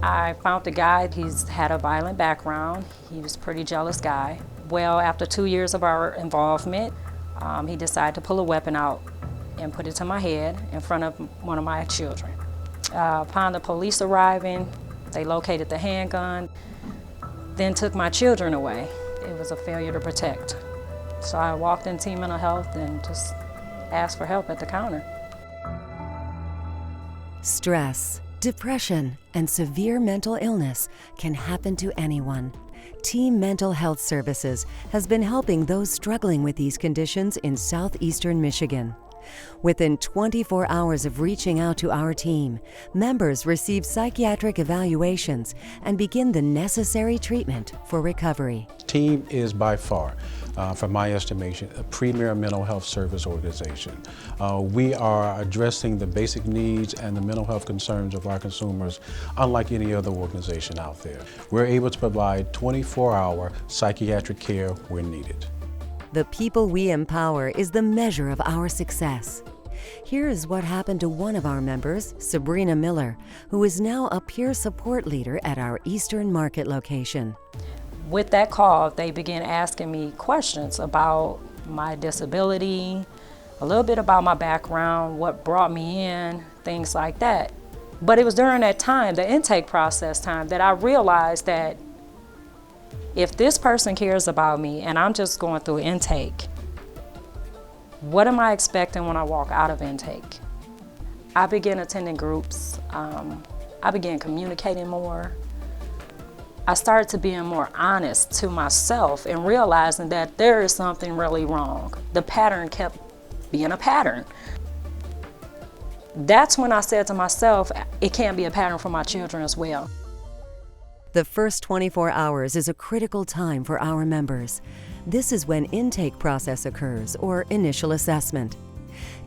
I found the guy. He's had a violent background. He was a pretty jealous guy. Well, after 2 years of our involvement, he decided to pull a weapon out and put it to my head in front of one of my children. Upon the police arriving, they located the handgun, then took my children away. It was a failure to protect. So I walked in Team Mental Health and just asked for help at the counter. Stress, depression, and severe mental illness can happen to anyone. Team Mental Health Services has been helping those struggling with these conditions in southeastern Michigan. Within 24 hours of reaching out to our team, members receive psychiatric evaluations and begin the necessary treatment for recovery. Team is by far, from my estimation, a premier mental health service organization. We are addressing the basic needs and the mental health concerns of our consumers unlike any other organization out there. We're able to provide 24-hour psychiatric care when needed. The people we empower is the measure of our success. Here is what happened to one of our members, Sabrina Miller, who is now a peer support leader at our Eastern Market location. With that call, they began asking me questions about my disability, a little bit about my background, what brought me in, things like that. But it was during that time, the intake process time, that I realized that if this person cares about me and I'm just going through intake, what am I expecting when I walk out of intake? I began attending groups. I began communicating more. I started to being more honest to myself and realizing that there is something really wrong. The pattern kept being a pattern. That's when I said to myself, it can't be a pattern for my children as well. The first 24 hours is a critical time for our members. This is when intake process occurs, or initial assessment.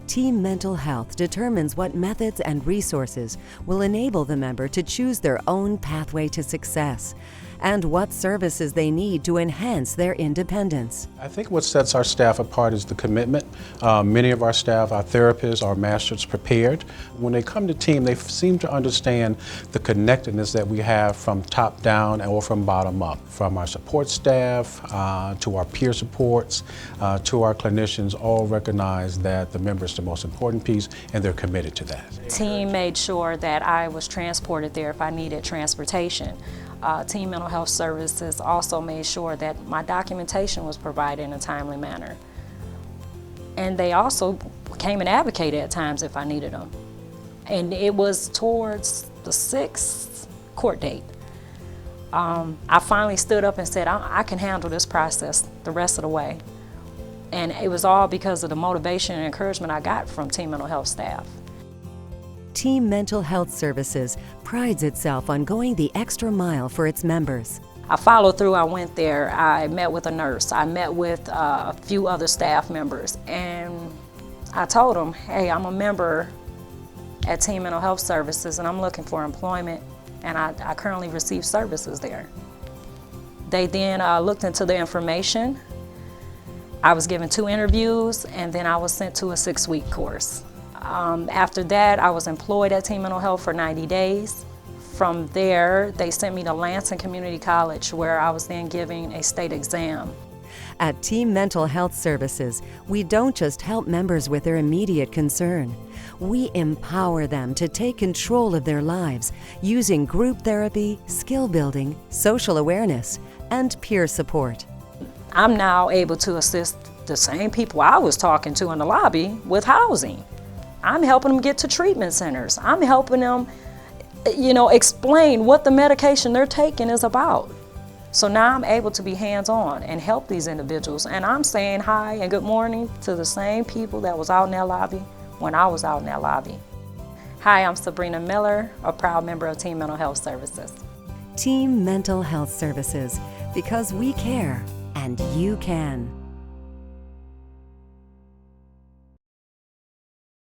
Team Mental Health determines what methods and resources will enable the member to choose their own pathway to success, and what services they need to enhance their independence. I think what sets our staff apart is the commitment. Many of our staff, our therapists, our masters prepared. When they come to Team, they seem to understand the connectedness that we have from top down or from bottom up. From our support staff to our peer supports to our clinicians, all recognize that the member is the most important piece and they're committed to that. Team made sure that I was transported there if I needed transportation. Team Mental Health Services also made sure that my documentation was provided in a timely manner. And they also came and advocated at times if I needed them. And it was towards the 6th court date. I finally stood up and said, I can handle this process the rest of the way. And it was all because of the motivation and encouragement I got from Team Mental Health staff. Team Mental Health Services prides itself on going the extra mile for its members. I followed through. I went there. I met with a nurse. I met with a few other staff members. And I told them, hey, I'm a member at Team Mental Health Services and I'm looking for employment. And I currently receive services there. They then looked into the information. I was given 2 interviews and then I was sent to a 6-week course. After that, I was employed at Team Mental Health for 90 days. From there, they sent me to Lansing Community College, where I was then giving a state exam. At Team Mental Health Services, we don't just help members with their immediate concern. We empower them to take control of their lives using group therapy, skill building, social awareness, and peer support. I'm now able to assist the same people I was talking to in the lobby with housing. I'm helping them get to treatment centers. I'm helping them, explain what the medication they're taking is about. So now I'm able to be hands-on and help these individuals. And I'm saying hi and good morning to the same people that was out in that lobby when I was out in that lobby. Hi, I'm Sabrina Miller, a proud member of Team Mental Health Services. Team Mental Health Services, because we care and you can.